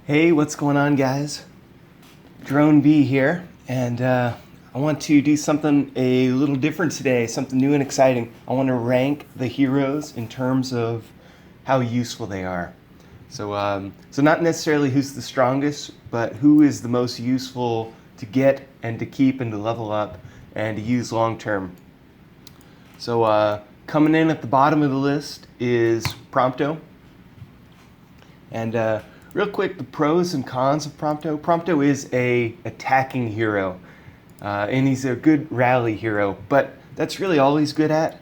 Hey, what's going on, guys? Drone B here, and I want to do something a little different today, something new and exciting. I want to rank the heroes in terms of how useful they are. So not necessarily who's the strongest, but who is the most useful to get and to keep and to level up and to use long term. So coming in at the bottom of the list is Prompto. And real quick, the pros and cons of Prompto. Prompto is a attacking hero, and he's a good rally hero, but that's really all he's good at,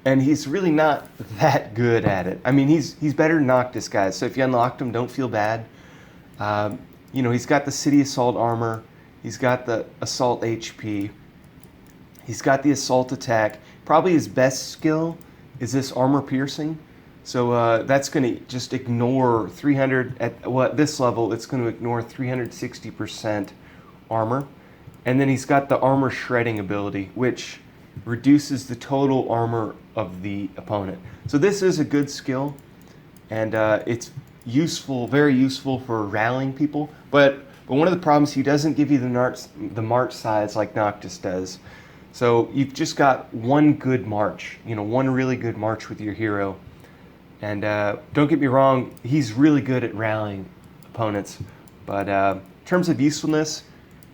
and he's really not that good at it. I mean, he's better than Noctis, guys, so if you unlocked him, don't feel bad. He's got the City Assault armor, he's got the Assault HP, he's got the Assault attack. Probably his best skill is this Armor Piercing. So that's going to just ignore 300, at this level, it's going to ignore 360% armor. And then he's got the Armor Shredding ability, which reduces the total armor of the opponent. So this is a good skill, and it's useful, very useful for rallying people. But one of the problems, he doesn't give you the march size like Noctis does. So you've just got one good march, one really good march with your hero. And don't get me wrong, he's really good at rallying opponents. But in terms of usefulness,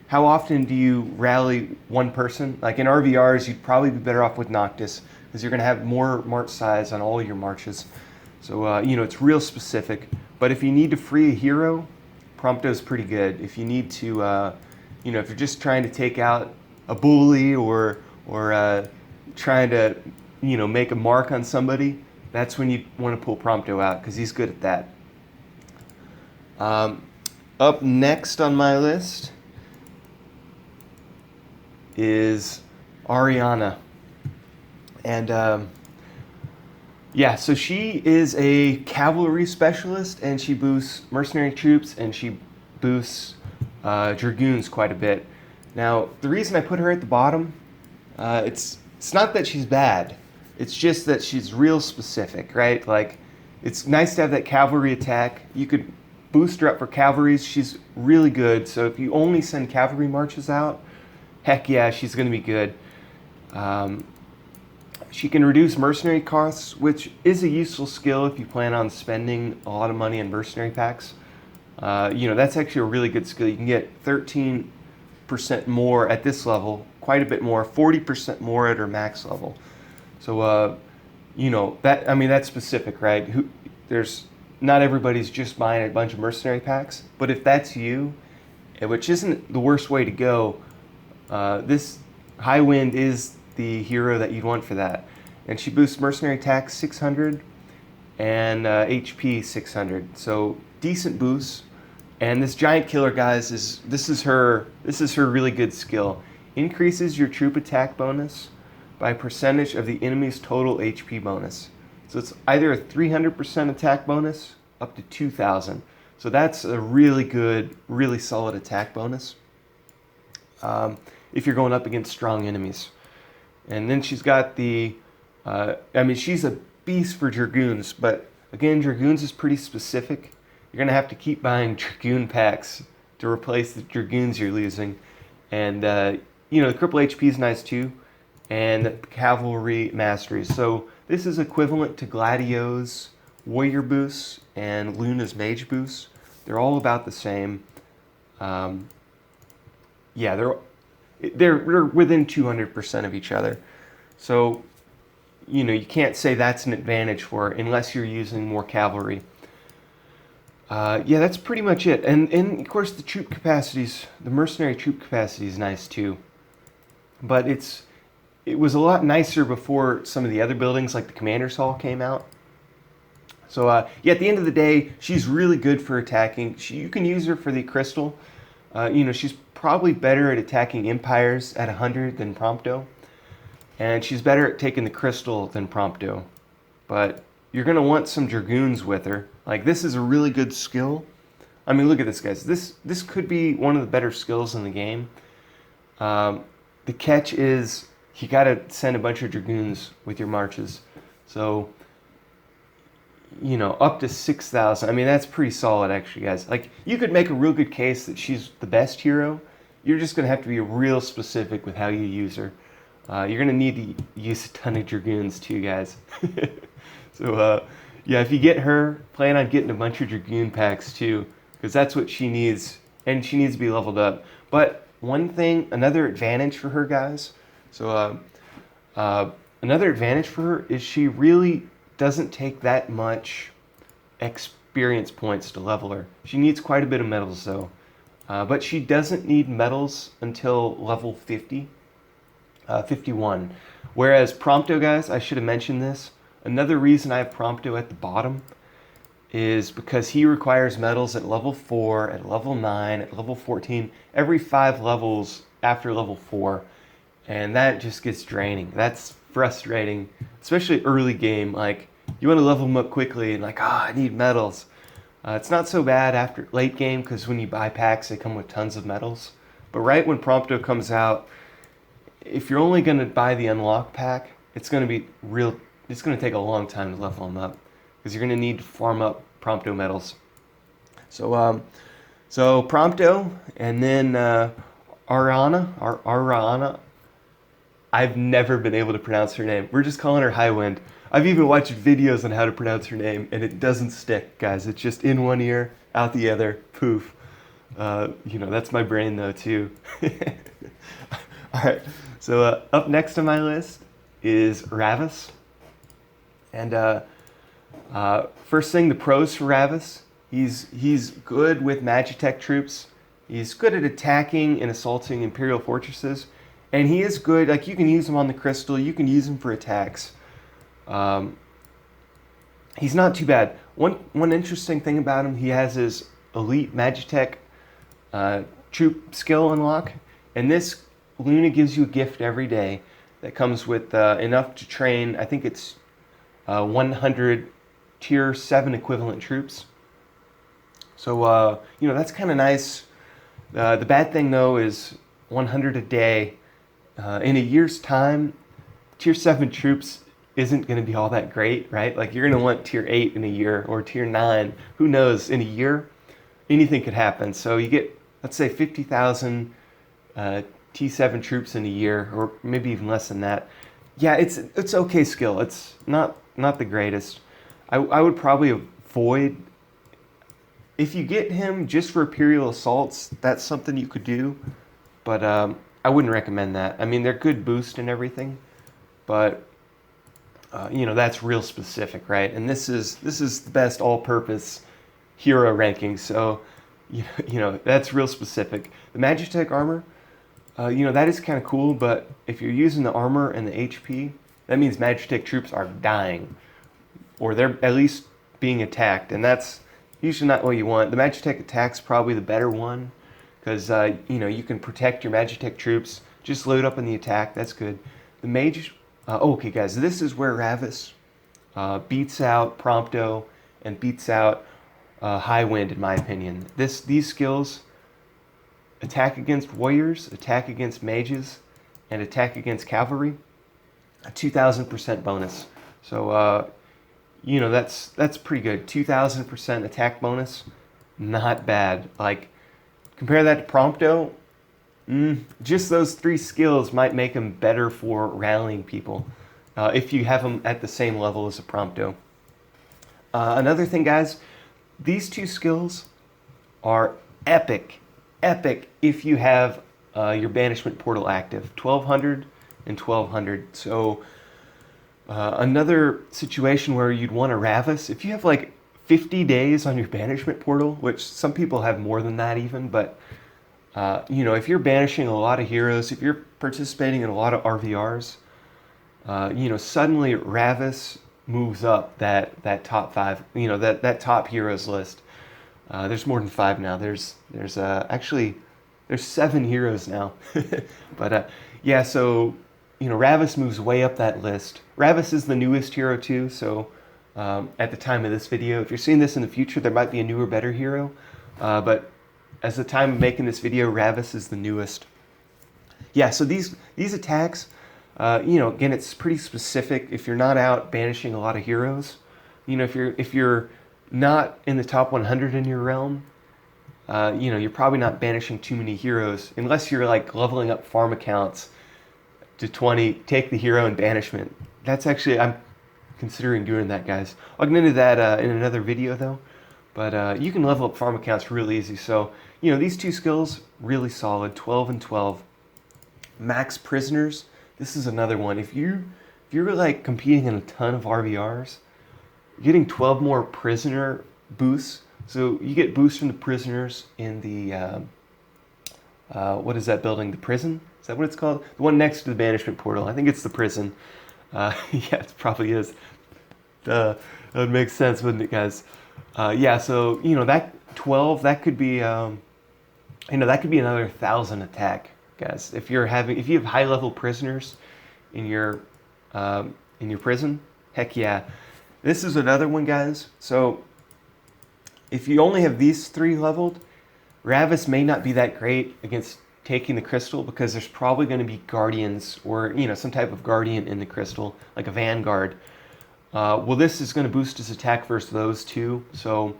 how often do you rally one person? Like in RVRs, you'd probably be better off with Noctis because you're going to have more march size on all your marches. So, it's real specific. But if you need to free a hero, Prompto's pretty good. If you need to, if you're just trying to take out a bully or trying to, make a mark on somebody, that's when you want to pull Prompto out because he's good at that. Up next on my list is Aranea. And so she is a cavalry specialist, and she boosts mercenary troops and she boosts dragoons quite a bit. Now, the reason I put her at the bottom, it's not that she's bad. It's just that she's real specific, right? Like, it's nice to have that cavalry attack. You could boost her up for cavalries. She's really good. So if you only send cavalry marches out, heck yeah, she's going to be good. She can reduce mercenary costs, which is a useful skill if you plan on spending a lot of money on mercenary packs. That's actually a really good skill. You can get 13% more at this level, quite a bit more, 40% more at her max level. So, that's specific, right? There's not everybody's just buying a bunch of mercenary packs, but if that's you, which isn't the worst way to go, this High Wind is the hero that you'd want for that. And she boosts mercenary attack 600 and HP 600. So decent boosts. And this giant killer, guys, this is her really good skill. Increases your troop attack bonus by a percentage of the enemy's total HP bonus. So it's either a 300% attack bonus up to 2,000. So that's a really good, really solid attack bonus if you're going up against strong enemies. And then she's got she's a beast for dragoons, but again, dragoons is pretty specific. You're going to have to keep buying dragoon packs to replace the dragoons you're losing. And, the cripple HP is nice too. And cavalry mastery. So this is equivalent to Gladios warrior boosts and Luna's mage boosts. They're all about the same. They're within 200% of each other. So, you can't say that's an advantage for her unless you're using more cavalry. That's pretty much it. And of course the troop capacities, the mercenary troop capacity is nice too. But it was a lot nicer before some of the other buildings like the Commander's Hall came out. So at the end of the day, she's really good for attacking. You can use her for the crystal. She's probably better at attacking empires at 100 than Prompto. And she's better at taking the crystal than Prompto. But you're going to want some dragoons with her. Like, this is a really good skill. I mean, look at this, guys. This could be one of the better skills in the game. The catch is you got to send a bunch of dragoons with your marches. So you know, up to 6,000. I mean, that's pretty solid, actually, guys. Like, you could make a real good case that she's the best hero. You're just going to have to be real specific with how you use her. You're going to need to use a ton of dragoons, too, guys. So, yeah, if you get her, plan on getting a bunch of dragoon packs, too, because that's what she needs, and she needs to be leveled up. But one thing, another advantage for her, guys, so another advantage for her is she really doesn't take that much experience points to level her. She needs quite a bit of medals though. But she doesn't need medals until level 50, 51. Whereas Prompto, guys, I should have mentioned this. Another reason I have Prompto at the bottom is because he requires medals at level 4, at level 9, at level 14, every 5 levels after level 4. And that just gets draining. That's frustrating, especially early game. Like, you want to level them up quickly and like, I need medals. It's not so bad after late game because when you buy packs, they come with tons of medals. But right when Prompto comes out, if you're only going to buy the unlock pack, it's going to take a long time to level them up because you're going to need to farm up Prompto medals. So, Prompto, and then Aranea. I've never been able to pronounce her name. We're just calling her Highwind. I've even watched videos on how to pronounce her name, and it doesn't stick, guys. It's just in one ear, out the other, poof. That's my brain, though, too. All right, so up next on my list is Ravis. And first thing, the pros for Ravis. He's good with Magitech troops. He's good at attacking and assaulting Imperial fortresses. And he is good, like you can use him on the crystal, you can use him for attacks. He's not too bad. One interesting thing about him, he has his elite Magitech troop skill unlock. And this Luna gives you a gift every day that comes with enough to train, I think it's 100 tier 7 equivalent troops. So, that's kind of nice. The bad thing, though, is 100 a day. In a year's time, tier 7 troops isn't going to be all that great, right? Like, you're going to want tier 8 in a year or tier 9. Who knows? In a year, anything could happen. So you get, let's say, 50,000 T7 troops in a year, or maybe even less than that. Yeah, it's okay skill. It's not the greatest. I would probably avoid, if you get him just for Imperial assaults, that's something you could do. But I wouldn't recommend that. I mean, they're good boost and everything, but that's real specific, right? And this is the best all-purpose hero ranking. So, that's real specific. The Magitech armor, that is kind of cool. But if you're using the armor and the HP, that means Magitech troops are dying, or they're at least being attacked, and that's usually not what you want. The Magitech attack's probably the better one. Because, you can protect your Magitech troops. Just load up on the attack. That's good. The mage... okay, guys. This is where Ravis beats out Prompto and beats out Highwind, in my opinion. These skills attack against warriors, attack against mages, and attack against cavalry. A 2,000% bonus. So, that's pretty good. 2,000% attack bonus. Not bad. Like... Compare that to Prompto, just those 3 skills might make him better for rallying people if you have him at the same level as a Prompto. Another thing, guys, these 2 skills are epic if you have your banishment portal active, 1200 and 1200. So another situation where you'd want a Ravis, if you have like 50 days on your banishment portal, which some people have more than that even, but if you're banishing a lot of heroes, if you're participating in a lot of RVRs, suddenly Ravis moves up that top 5, that top heroes list. There's more than 5 now. There's 7 heroes now. But so Ravis moves way up that list. Ravis is the newest hero too, so at the time of this video. If you're seeing this in the future, there might be a newer, better hero. But as the time of making this video, Ravis is the newest. Yeah, so these attacks, again, it's pretty specific. If you're not out banishing a lot of heroes, you know, if you're not in the top 100 in your realm, you know, you're probably not banishing too many heroes unless you're like leveling up farm accounts to 20. Take the hero and banishment. That's actually, I'm considering doing that, guys. I'll get into that in another video though. But you can level up farm accounts really easy. So, you know, these two skills, really solid, 12 and 12. Max prisoners, this is another one. If you're like competing in a ton of RVRs, getting 12 more prisoner boosts. So you get boosts from the prisoners in the, what is that building? The prison? Is that what it's called? The one next to the banishment portal. I think it's the prison. Yeah, it probably is. That would make sense, wouldn't it, guys? Yeah, so, you know, that 12, that could be, you know, that could be another 1,000 attack, guys. If you have high level prisoners in your prison, heck yeah. This is another one, guys. So if you only have these 3 leveled, Ravis may not be that great against taking the crystal because there's probably going to be guardians or, you know, some type of guardian in the crystal, like a vanguard. Well, this is going to boost his attack versus those 2. So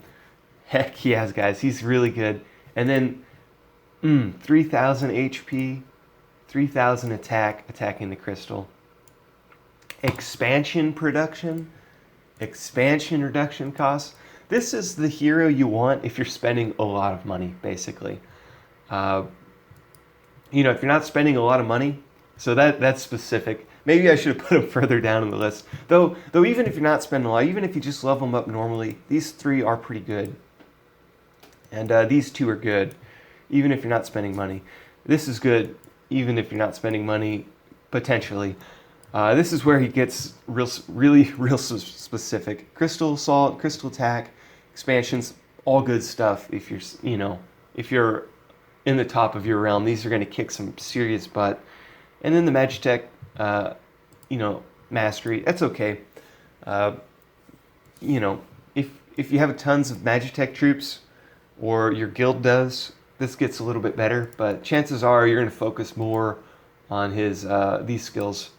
heck yes, guys, he's really good. And then 3,000 HP, 3,000 attacking the crystal. Expansion reduction costs. This is the hero you want if you're spending a lot of money, basically. You know, if you're not spending a lot of money, so that's specific. Maybe I should have put them further down in the list. Though even if you're not spending a lot, even if you just level them up normally, these 3 are pretty good. And these 2 are good, even if you're not spending money. This is good, even if you're not spending money, potentially. This is where he gets really real specific. Crystal Assault, Crystal Attack, expansions, all good stuff. If you're, you know, if you're in the top of your realm, these are going to kick some serious butt. And then the Magitech, you know, mastery, that's okay. You know, if you have tons of Magitech troops, or your guild does, this gets a little bit better. But chances are you're going to focus more on his these skills.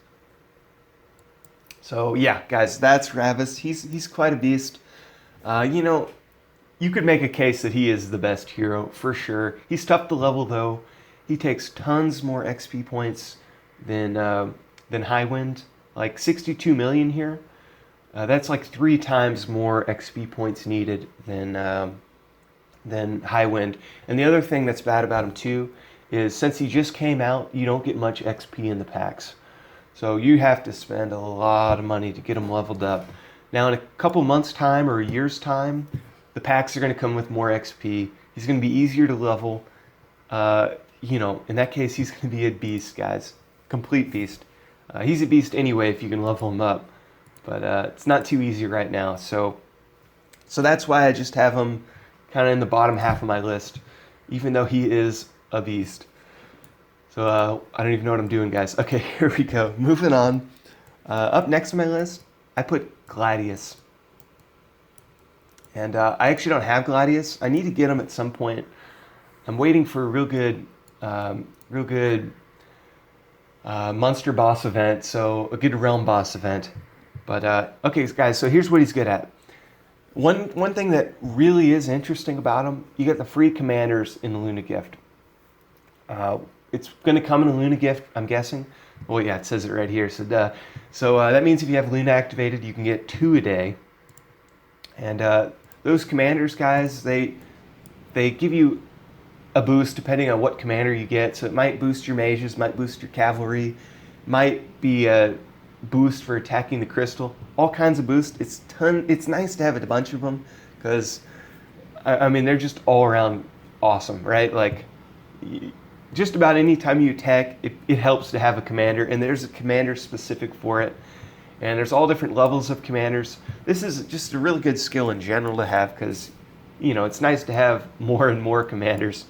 So yeah, guys, that's Ravis. He's quite a beast. You know, you could make a case that he is the best hero for sure. He's tough to level though. He takes tons more XP points than Highwind, like 62 million here. That's like 3 times more XP points needed than Highwind. And the other thing that's bad about him too is since he just came out, you don't get much XP in the packs. So you have to spend a lot of money to get him leveled up. Now in a couple months time or a year's time, the packs are going to come with more XP. He's going to be easier to level. You know, in that case, he's going to be a beast, guys. Complete beast. He's a beast anyway if you can level him up. But it's not too easy right now. So that's why I just have him kind of in the bottom half of my list, even though he is a beast. So I don't even know what I'm doing, guys. Okay, here we go. Moving on. Up next on my list, I put Gladius. And I actually don't have Gladius. I need to get him at some point. I'm waiting for a real good monster boss event, so a good realm boss event. But okay, guys, so here's what he's good at. One thing that really is interesting about him, you get the free commanders in the Luna Gift. It's going to come in a Luna Gift, I'm guessing. Well, yeah, it says it right here. So that means if you have Luna activated, you can get 2 a day. And those commanders, guys, they give you a boost depending on what commander you get. So it might boost your mages, might boost your cavalry, might be a boost for attacking the crystal. All kinds of boosts. It's nice to have a bunch of them because, I mean, they're just all around awesome, right? Like, just about any time you attack, it helps to have a commander, and there's a commander specific for it. And there's all different levels of commanders. This is just a really good skill in general to have because, you know, it's nice to have more and more commanders.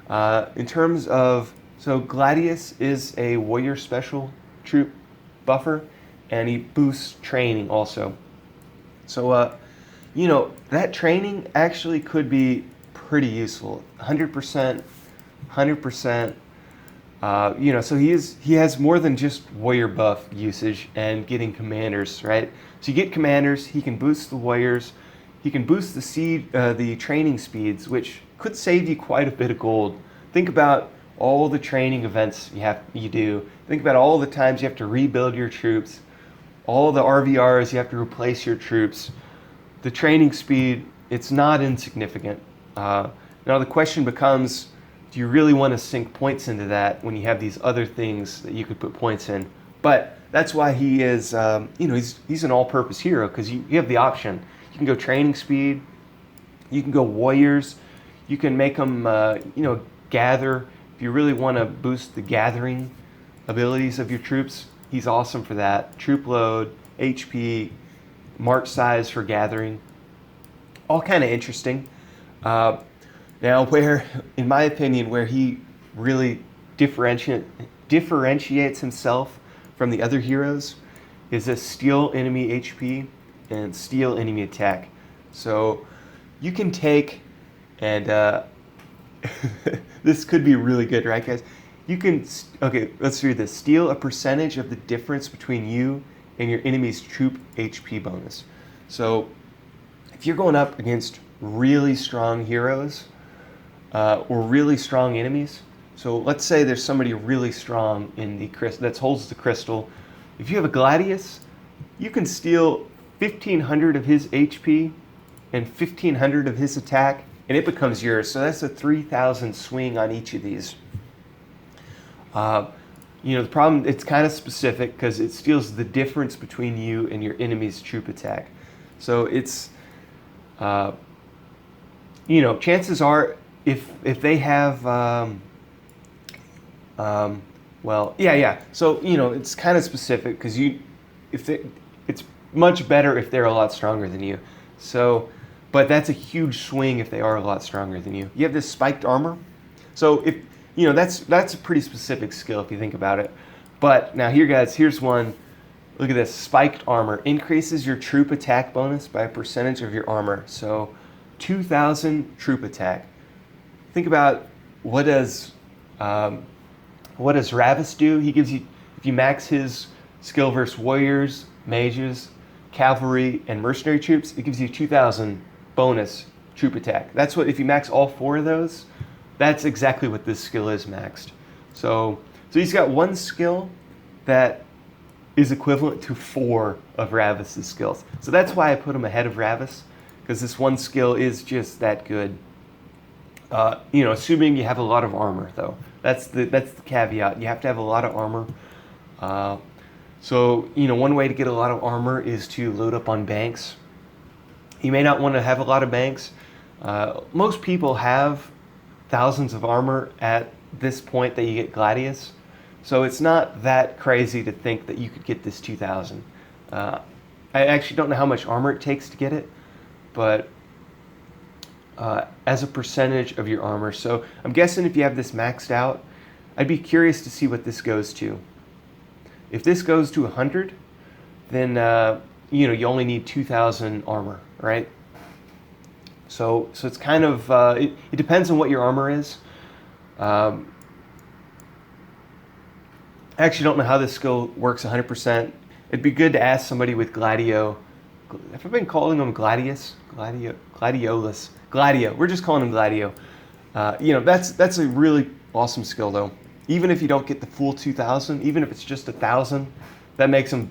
In terms of, so Gladius is a warrior special troop buffer, and he boosts training also. So, you know, that training actually could be pretty useful. 100%. So he has more than just warrior buff usage and getting commanders, right? So you get commanders, he can boost the warriors, he can boost the training speeds, which could save you quite a bit of gold. Think about all the training events you do. Think about all the times you have to rebuild your troops, all the RVRs you have to replace your troops. The training speed, it's not insignificant. Now the question becomes, do you really want to sink points into that when you have these other things that you could put points in? But that's why he is, he's an all-purpose hero, because you have the option. You can go training speed, you can go warriors, you can make them, gather. If you really want to boost the gathering abilities of your troops, he's awesome for that. Troop load, HP, march size for gathering, all kind of interesting. Now, in my opinion, where he really differentiates himself from the other heroes is a steal enemy HP and steal enemy attack. So you can take, and this could be really good, right, guys? Okay, let's do this. Steal a percentage of the difference between you and your enemy's troop HP bonus. So if you're going up against really strong heroes, or really strong enemies. So let's say there's somebody really strong in the that holds the crystal. If you have a Gladius, you can steal 1,500 of his HP and 1,500 of his attack, and it becomes yours. So that's a 3,000 swing on each of these. The problem, it's kind of specific because it steals the difference between you and your enemy's troop attack. So it's, chances are, if they have, So it's kind of specific because it's much better if they're a lot stronger than you. So, but that's a huge swing if they are a lot stronger than you. You have this spiked armor, so if that's a pretty specific skill if you think about it. But now here, guys, here's one. Look at this spiked armor increases your troop attack bonus by a percentage of your armor. So, 2,000 troop attack. Think about what does Ravis do? He gives you, if you max his skill versus warriors, mages, cavalry, and mercenary troops, it gives you 2,000 bonus troop attack. That's what, if you max all four of those, that's exactly what this skill is maxed. So he's got one skill that is equivalent to 4 of Ravis's skills. So that's why I put him ahead of Ravis, because this one skill is just that good. Assuming you have a lot of armor, though. That's the caveat. You have to have a lot of armor. One way to get a lot of armor is to load up on banks. You may not want to have a lot of banks. Most people have thousands of armor at this point that you get Gladius. So it's not that crazy to think that you could get this 2,000. I actually don't know how much armor it takes to get it, but as a percentage of your armor. So I'm guessing if you have this maxed out, I'd be curious to see what this goes to. If this goes to 100, then you only need 2,000 armor, right? So it's kind of it depends on what your armor is. I actually don't know how this skill works 100%. It'd be good to ask somebody with Gladio. Have I been calling him Gladius? Gladiolus. Gladio. We're just calling him Gladio. That's a really awesome skill, though. Even if you don't get the full 2,000, even if it's just 1,000, that makes him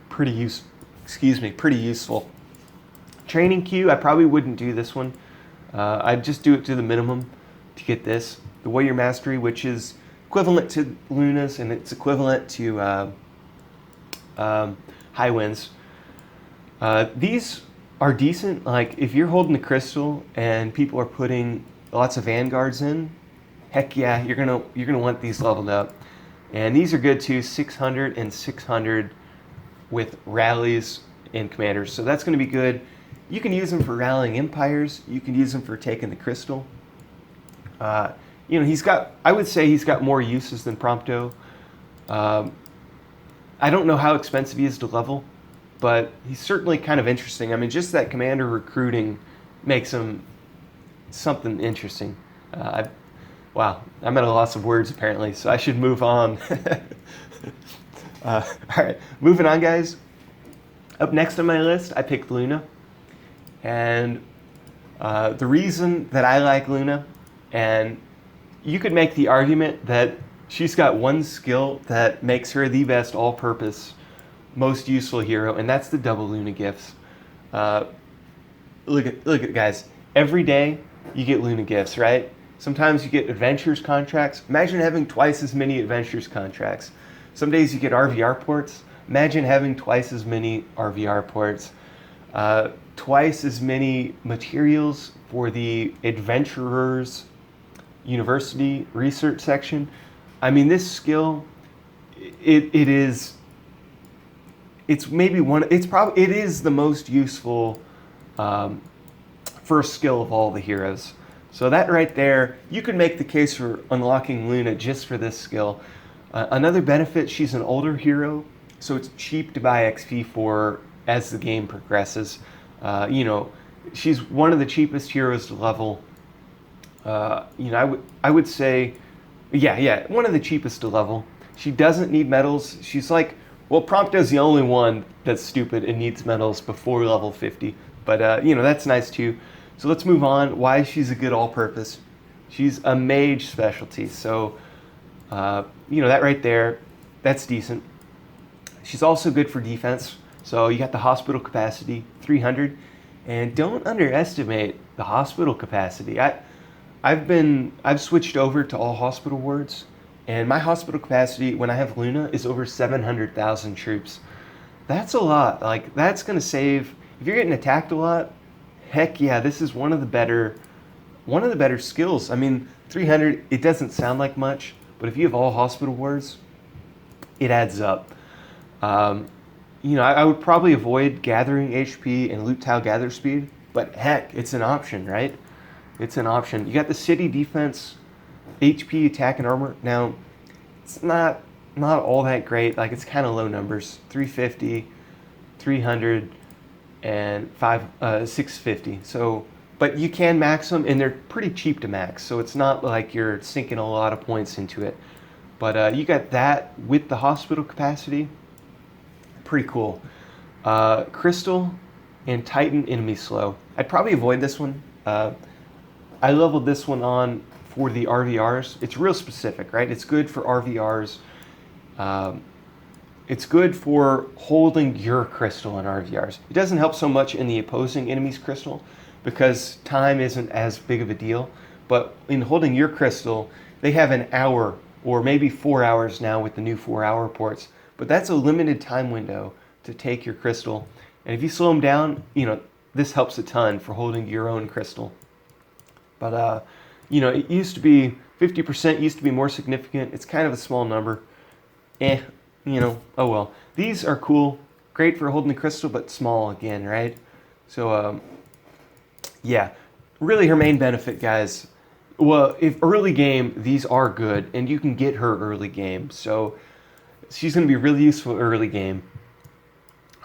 pretty useful. Training queue, I probably wouldn't do this one. I'd just do it to the minimum to get this. The Warrior Mastery, which is equivalent to Luna's, and it's equivalent to High Winds. These are decent. Like, if you're holding the crystal and people are putting lots of vanguards in, heck yeah, you're gonna want these leveled up. And these are good too, 600 and 600 with rallies and commanders. So that's gonna be good. You can use them for rallying empires. You can use them for taking the crystal. I would say he's got more uses than Prompto. I don't know how expensive he is to level, but he's certainly kind of interesting. I mean, just that commander recruiting makes him something interesting. Wow, I'm at a loss of words apparently, so I should move on. All right, moving on, guys. Up next on my list, I picked Luna. And the reason that I like Luna, and you could make the argument that she's got one skill that makes her the best all-purpose, most useful hero, and that's the double Luna gifts. Look at guys. Every day you get Luna gifts, right? Sometimes you get adventures contracts. Imagine having twice as many adventures contracts. Some days you get RVR ports. Imagine having twice as many RVR ports. Twice as many materials for the Adventurers University research section. I mean, this skill, it is the most useful first skill of all the heroes. So that right there, you could make the case for unlocking Luna just for this skill. Another benefit, she's an older hero, so it's cheap to buy XP for as the game progresses. She's one of the cheapest heroes to level. I would say, one of the cheapest to level. She doesn't need medals. She's like, well, Prompto's the only one that's stupid and needs medals before level 50. But, that's nice too. So let's move on. Why she's a good all-purpose. She's a mage specialty. So, that right there, that's decent. She's also good for defense. So you got the hospital capacity, 300. And don't underestimate the hospital capacity. I've switched over to all hospital wards, and my hospital capacity when I have Luna is over 700,000 troops. That's a lot. Like, that's going to save, if you're getting attacked a lot, heck yeah, this is one of the better skills. I mean, 300, it doesn't sound like much, but if you have all hospital wards, it adds up. I would probably avoid gathering HP and loot tile gather speed, but heck, it's an option, right? It's an option. You got the city defense, HP, attack, and armor. Now, it's not all that great. Like, it's kind of low numbers. 350, 300, and 650. So, but you can max them, and they're pretty cheap to max. So it's not like you're sinking a lot of points into it. But you got that with the hospital capacity. Pretty cool. Crystal and Titan enemy slow. I'd probably avoid this one. I leveled this one on for the RVRs. It's real specific, right? It's good for RVRs. It's good for holding your crystal in RVRs. It doesn't help so much in the opposing enemy's crystal because time isn't as big of a deal. But in holding your crystal, they have an hour or maybe 4 hours now with the new 4-hour ports. But that's a limited time window to take your crystal. And if you slow them down, this helps a ton for holding your own crystal. But, it used to be, 50% used to be more significant. It's kind of a small number. Oh well. These are cool. Great for holding the crystal, but small again, right? So, really her main benefit, guys. Well, if early game, these are good, and you can get her early game. So she's going to be really useful early game.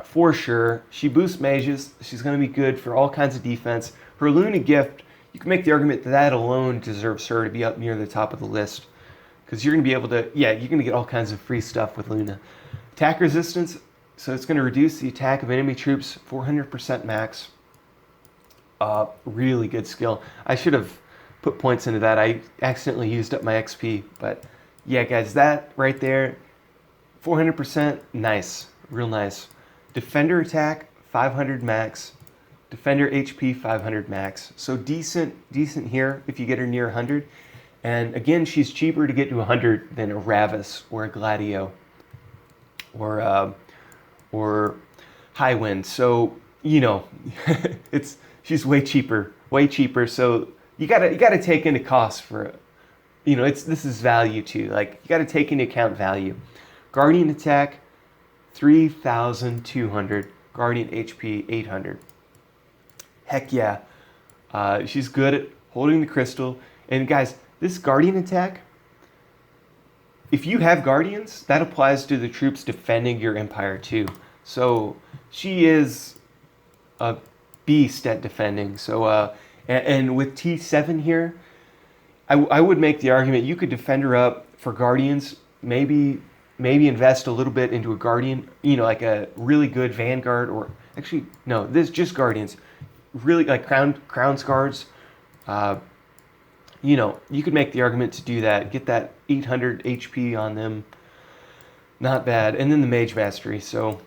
For sure. She boosts mages. She's going to be good for all kinds of defense. Her Luna gift, you can make the argument that that alone deserves her to be up near the top of the list. Because you're going to be able to, you're going to get all kinds of free stuff with Luna. Attack resistance, so it's going to reduce the attack of enemy troops 400% max. Really good skill. I should have put points into that. I accidentally used up my XP. But yeah, guys, that right there, 400%, nice. Real nice. Defender attack, 500 max. Defender HP, 500 max. So decent here if you get her near 100. And again, she's cheaper to get to 100 than a Ravis or a Gladio or Highwind. So, she's way cheaper. So you gotta take into cost for, this is value too. Like, you gotta take into account value. Guardian attack, 3,200. Guardian HP, 800. Heck yeah. She's good at holding the crystal. And guys, this Guardian attack, if you have Guardians, that applies to the troops defending your empire too. So she is a beast at defending. So, and with T7 here, I would make the argument you could defend her up for guardians, maybe invest a little bit into a guardian, like a really good vanguard, or actually no, this just guardians, really like crowns guards. You could make the argument to do that, get that 800 HP on them, not bad, and then the mage mastery. So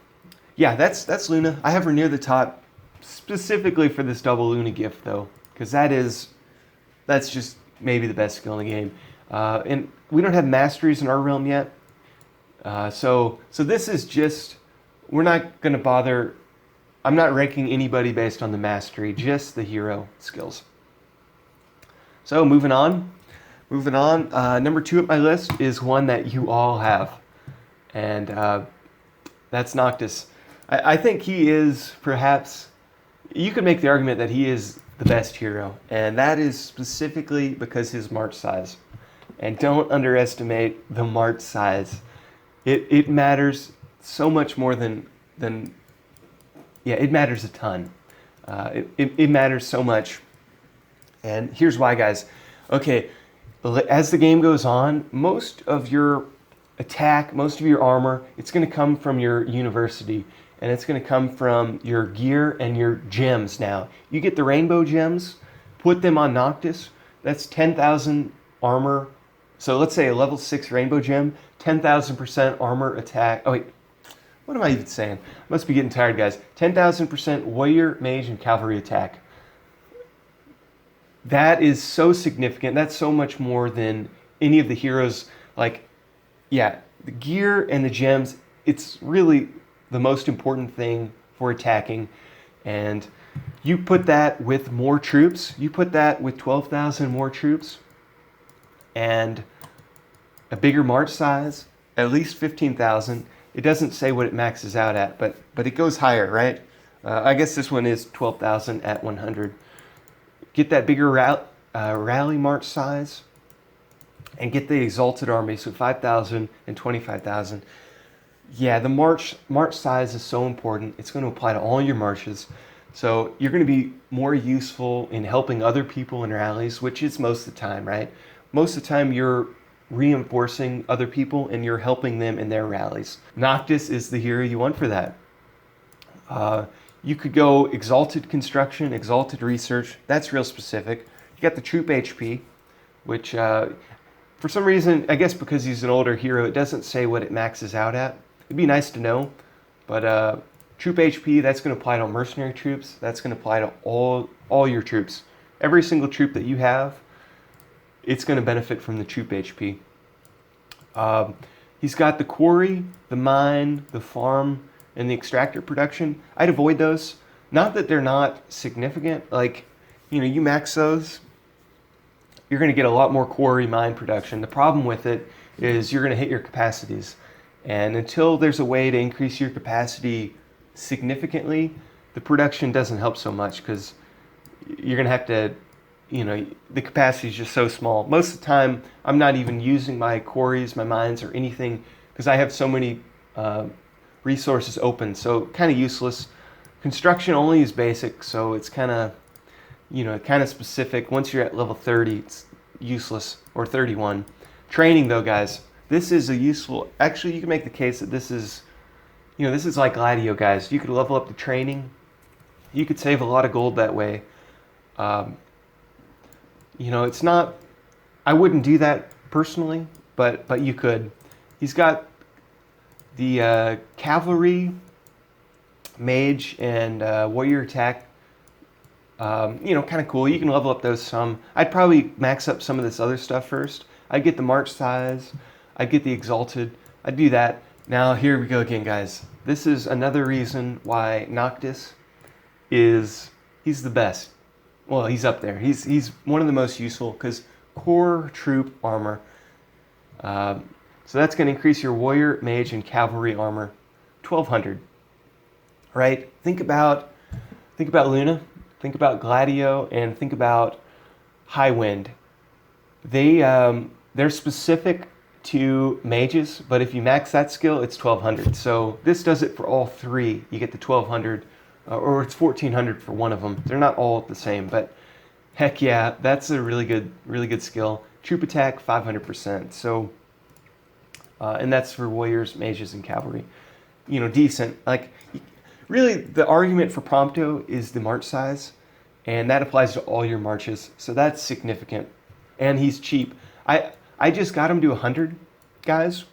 yeah, that's Luna. I have her near the top specifically for this double Luna gift though, because that's just maybe the best skill in the game. And we don't have masteries in our realm yet. So this is just, we're not going to bother. I'm not ranking anybody based on the mastery, just the hero skills. So moving on. Number 2 at my list is one that you all have. And that's Noctis. I think he is perhaps, you could make the argument that he is the best hero. And that is specifically because his march size. And don't underestimate the march size. It matters so much more than it matters a ton. It matters so much. And here's why, guys. Okay, as the game goes on, most of your attack, most of your armor, it's going to come from your university. And it's going to come from your gear and your gems now. You get the rainbow gems, put them on Noctis. That's 10,000 armor. So let's say a level 6 rainbow gem, 10,000% armor attack. Oh wait, what am I even saying? I must be getting tired, guys. 10,000% warrior, mage, and cavalry attack. That is so significant. That's so much more than any of the heroes. Like, yeah, the gear and the gems, it's really the most important thing for attacking. And you put that with more troops. You put that with 12,000 more troops. And a bigger march size, at least 15,000. It doesn't say what it maxes out at, but it goes higher, right? I guess this one is 12,000 at 100. Get that bigger rally march size, and get the exalted army, so 5,000 and 25,000. Yeah, the march size is so important. It's going to apply to all your marches. So you're going to be more useful in helping other people in rallies, which is most of the time, right? Most of the time you're reinforcing other people and you're helping them in their rallies. Noctis is the hero you want for that. You could go exalted construction, exalted research. That's real specific. You got the troop HP, which for some reason, I guess because he's an older hero, it doesn't say what it maxes out at. It'd be nice to know, but troop HP, that's going to apply to mercenary troops. That's going to apply to all your troops. Every single troop that you have, it's going to benefit from the troop HP. He's got the quarry, the mine, the farm, and the extractor production. I'd avoid those. Not that they're not significant. Like, you max those, you're going to get a lot more quarry mine production. The problem with it is you're going to hit your capacities. And until there's a way to increase your capacity significantly, the production doesn't help so much because you're going to have to, the capacity is just so small. Most of the time, I'm not even using my quarries, my mines, or anything because I have so many resources open. So kind of useless. Construction only is basic, so it's kind of specific. Once you're at level 30, it's useless, or 31. Training though, guys, this is a useful, actually you can make the case that this is like Gladio, guys. You could level up the training. You could save a lot of gold that way. It's not, I wouldn't do that personally, but you could. He's got the cavalry, mage, and warrior attack. Kind of cool. You can level up those some. I'd probably max up some of this other stuff first. I'd get the march size. I'd get the exalted. I'd do that. Now here we go again, guys. This is another reason why Noctis he's the best. Well, he's up there. He's one of the most useful because core troop armor. So that's going to increase your warrior, mage, and cavalry armor, 1,200. Right? Think about Luna. Think about Gladio, and think about High Wind. They're specific to mages, but if you max that skill, it's 1,200. So this does it for all three. You get the 1,200, or it's 1,400 for one of them. They're not all the same, but heck yeah, that's a really good skill. troop attack 500%. So, and that's for warriors, mages, and cavalry. You know, decent. Like, really, the argument for Prompto is the march size, and that applies to all your marches. So that's significant, and he's cheap. I just got him to 100, guys,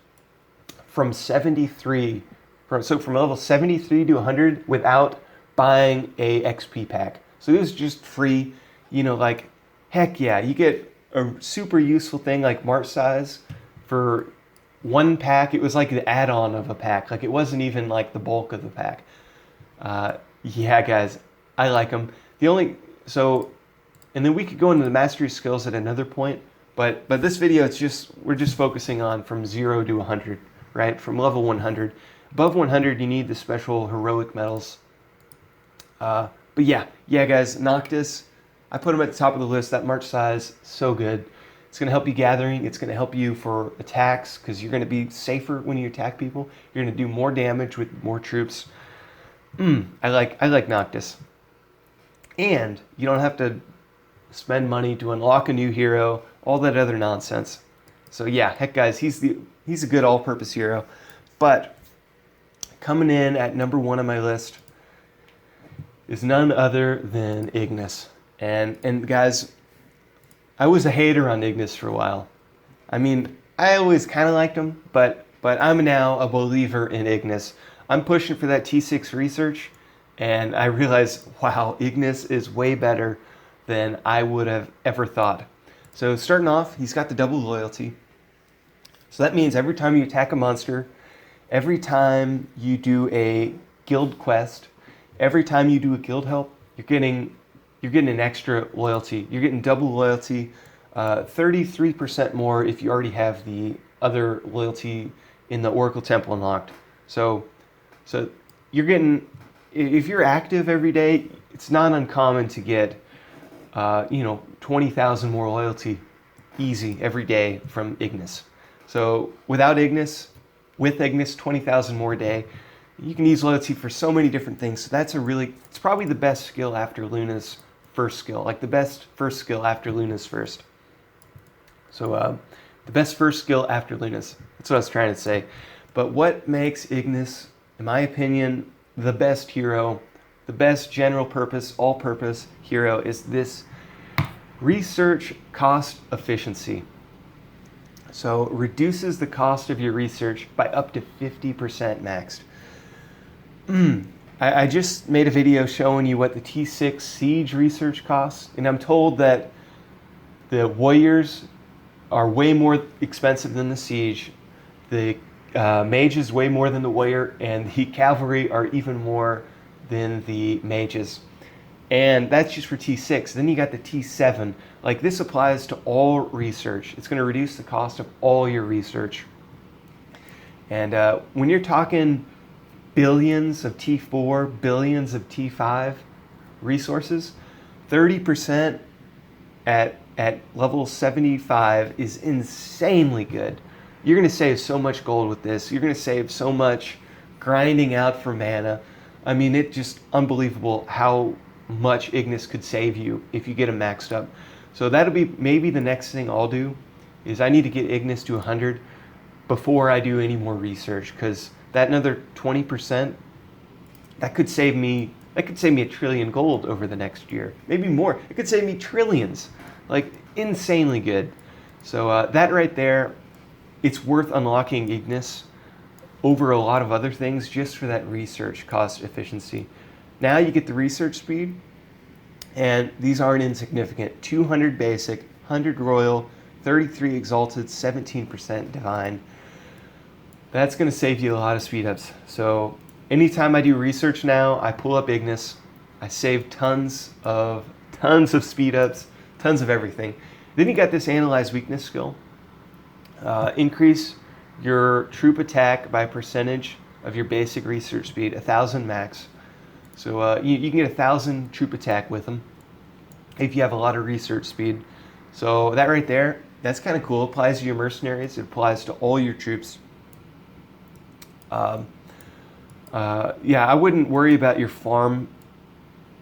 from 73. From level 73 to 100 without buying a XP pack. So it was just free. You know, like, heck yeah, you get a super useful thing like march size for one pack. It was like the add-on of a pack. Like, it wasn't even like the bulk of the pack. Yeah, guys, I like them. And then we could go into the mastery skills at another point. But this video, we're just focusing on from 0 to 100, right? From level 100. Above 100, you need the special heroic medals. But yeah, guys, Noctis, I put him at the top of the list. That march size, so good. It's going to help you gathering. It's going to help you for attacks because you're going to be safer when you attack people. You're going to do more damage with more troops. I like Noctis. And you don't have to spend money to unlock a new hero, all that other nonsense. So yeah, heck, guys, he's a good all-purpose hero. But coming in at number 1 on my list is none other than Ignace. And guys, I was a hater on Ignace for a while. I mean, I always kind of liked him, but I'm now a believer in Ignace. I'm pushing for that T6 research, and I realize, wow, Ignace is way better than I would have ever thought. So starting off, he's got the double loyalty. So that means every time you attack a monster, every time you do a guild quest, every time you do a guild help, you're getting an extra loyalty. You're getting double loyalty, 33% more if you already have the other loyalty in the Oracle Temple unlocked. So you're getting, if you're active every day, it's not uncommon to get 20,000 more loyalty easy every day from Ignace. So without Ignace, with Ignace, 20,000 more a day, you can use loyalty for so many different things. So it's probably the best skill after Luna's first skill, like the best first skill after Luna's first. So the best first skill after Luna's, that's what I was trying to say. But what makes Ignace, in my opinion, the best hero, the best general purpose, all-purpose hero is this research cost efficiency. So reduces the cost of your research by up to 50% maxed. I just made a video showing you what the T6 siege research costs, and I'm told that the warriors are way more expensive than the siege. The mage is way more than the warrior, and the cavalry are even more than the mages. And that's just for T6. Then you got the T7. Like, this applies to all research. It's going to reduce the cost of all your research. And when you're talking billions of T4, billions of T5 resources, 30% at level 75 is insanely good. You're going to save so much gold with this. You're going to save so much grinding out for mana. I mean, it's just unbelievable how much Ignace could save you if you get him maxed up. So that'll be maybe the next thing I'll do, is I need to get Ignace to 100 before I do any more research, because that another 20%, that could save me a trillion gold over the next year, maybe more. It could save me trillions, like insanely good. So that right there, it's worth unlocking Ignace over a lot of other things just for that research cost efficiency. Now you get the research speed, and these aren't insignificant. 200 basic, 100 royal, 33 exalted, 17% divine. That's going to save you a lot of speed ups. So anytime I do research now, I pull up Ignace. I save tons of speed ups, tons of everything. Then you got this analyze weakness skill. Increase your troop attack by percentage of your basic research speed, 1,000 max. So you can get 1,000 troop attack with them if you have a lot of research speed. So that right there, that's kind of cool. It applies to your mercenaries. It applies to all your troops. Yeah, I wouldn't worry about your farm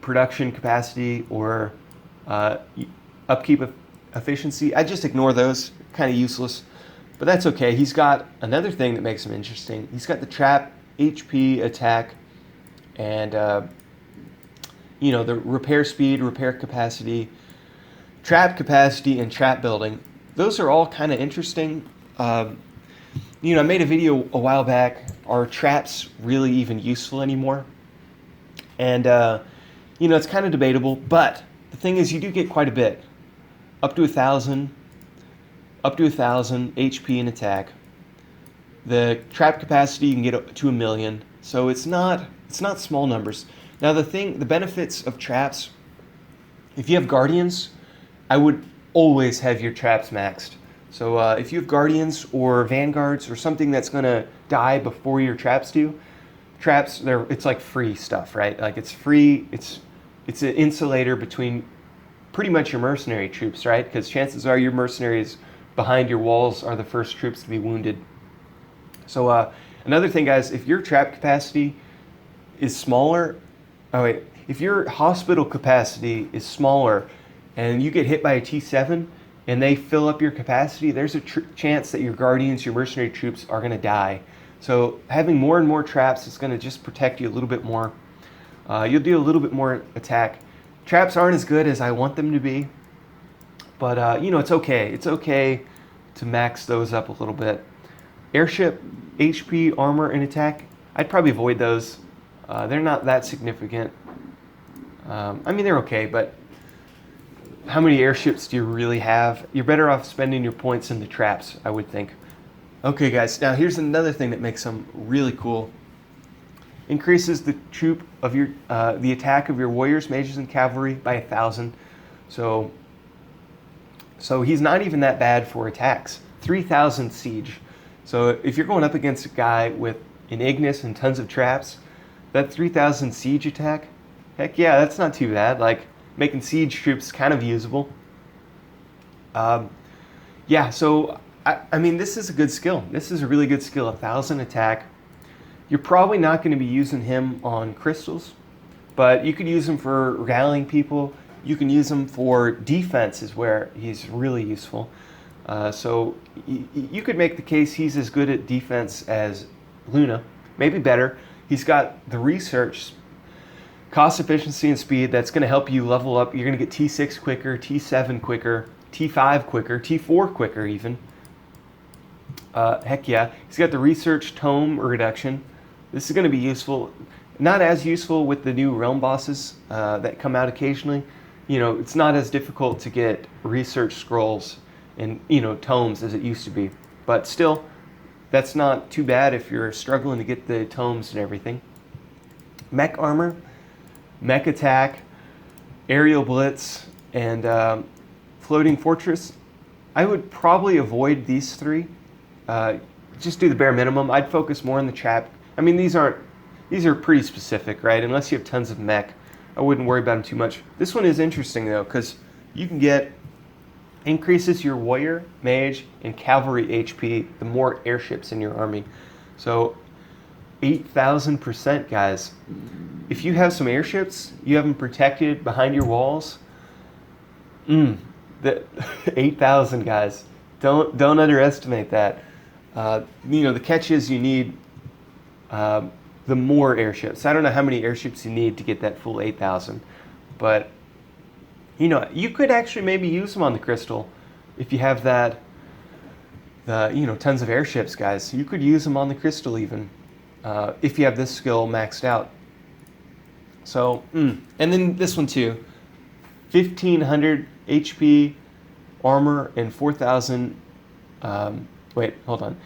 production capacity or upkeep efficiency. I just ignore those, kind of useless. But that's okay. He's got another thing that makes him interesting. He's got the trap, HP, attack, and the repair speed, repair capacity, trap capacity, and trap building. Those are all kind of interesting. I made a video a while back. Are traps really even useful anymore? And it's kind of debatable. But the thing is, you do get quite a bit, up to 1,000 HP in attack. The trap capacity you can get to 1,000,000. So it's not small numbers. Now the benefits of traps, if you have guardians, I would always have your traps maxed. So if you have guardians or vanguards or something that's gonna die before your traps do, it's like free stuff, right? Like it's free. It's an insulator between pretty much your mercenary troops, right? Because chances are your mercenaries behind your walls are the first troops to be wounded. So another thing, guys, if your trap capacity is smaller, if your hospital capacity is smaller and you get hit by a T7 and they fill up your capacity, there's a chance that your guardians, your mercenary troops are going to die. So having more and more traps is going to just protect you a little bit more. You'll do a little bit more attack. Traps aren't as good as I want them to be, but it's okay. It's okay to max those up a little bit. Airship, HP, armor, and attack, I'd probably avoid those. They're not that significant. They're okay, but how many airships do you really have? You're better off spending your points in the traps, I would think. Okay, guys, now here's another thing that makes them really cool. Increases the troop of your the attack of your warriors, mages, and cavalry by 1,000. So he's not even that bad for attacks. 3,000 siege. So if you're going up against a guy with an Ignace and tons of traps, that 3,000 siege attack, heck yeah, that's not too bad. Like, making siege troops kind of usable. This is a good skill. This is a really good skill, 1,000 attack. You're probably not going to be using him on crystals, but you could use him for rallying people. You can use him for defense is where he's really useful. So you could make the case he's as good at defense as Luna, maybe better. He's got the research, cost efficiency, and speed that's going to help you level up. You're going to get T6 quicker, T7 quicker, T5 quicker, T4 quicker even. Heck yeah. He's got the research tome reduction. This is going to be useful. Not as useful with the new realm bosses that come out occasionally. It's not as difficult to get research scrolls and, tomes as it used to be. But still, that's not too bad if you're struggling to get the tomes and everything. Mech armor, mech attack, aerial blitz, and floating fortress. I would probably avoid these three. Just do the bare minimum. I'd focus more on the trap. These are pretty specific, right? Unless you have tons of mech, I wouldn't worry about them too much. This one is interesting though, because you can get increases your warrior, mage, and cavalry HP the more airships in your army. So 8,000%, guys. If you have some airships, you have them protected behind your walls. The 8,000, guys. Don't underestimate that. The catch is you need the more airships. I don't know how many airships you need to get that full 8,000, but you could actually maybe use them on the crystal if you have tons of airships, guys. You could use them on the crystal even if you have this skill maxed out. So, and then this one too, 1,500 HP, armor, and 4,000. Wait, hold on.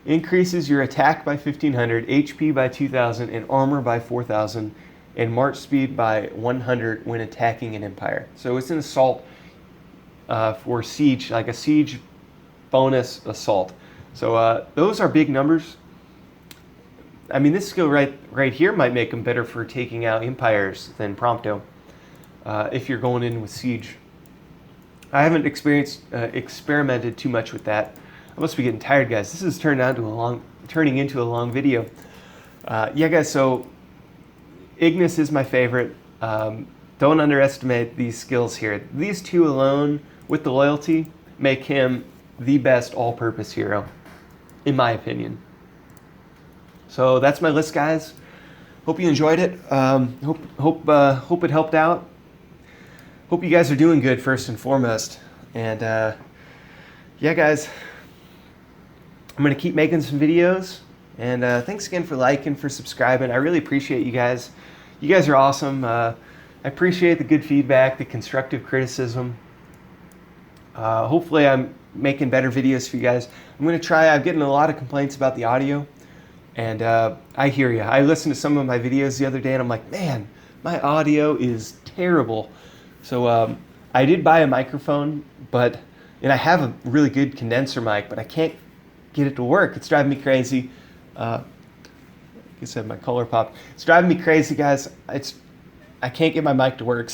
Increases your attack by 1,500, HP by 2,000, and armor by 4,000, and march speed by 100 when attacking an empire. So it's an assault for siege, like a siege bonus assault. So those are big numbers. This skill right here might make them better for taking out empires than Prompto if you're going in with siege. I haven't experimented too much with that. I must be getting tired, guys. This is turning into a long video. Guys, so Ignace is my favorite. Don't underestimate these skills here. These two alone with the loyalty, make him the best all-purpose hero, in my opinion. So that's my list, guys. Hope you enjoyed it. Hope it helped out. Hope you guys are doing good first and foremost. And yeah, guys, I'm gonna keep making some videos. And thanks again for liking, for subscribing. I really appreciate you guys. You guys are awesome. I appreciate the good feedback, the constructive criticism. Hopefully I'm making better videos for you guys. I'm gonna try. I'm getting a lot of complaints about the audio. And I hear you. I listened to some of my videos the other day and I'm like, man, my audio is terrible. So I did buy a microphone, and I have a really good condenser mic, but I can't get it to work. It's driving me crazy. Like I said, my color popped. It's driving me crazy, guys. I can't get my mic to work.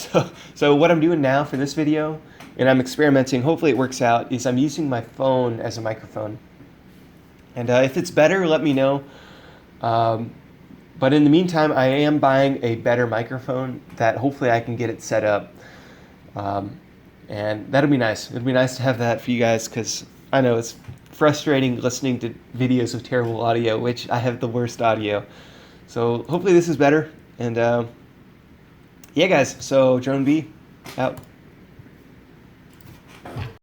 So what I'm doing now for this video, and I'm experimenting, hopefully it works out, is I'm using my phone as a microphone. And if it's better, let me know. But in the meantime, I am buying a better microphone that hopefully I can get it set up. And that'll be nice. It'll be nice to have that for you guys, because I know it's frustrating listening to videos with terrible audio, which I have the worst audio. So hopefully this is better. And yeah, guys, so Drone B, out.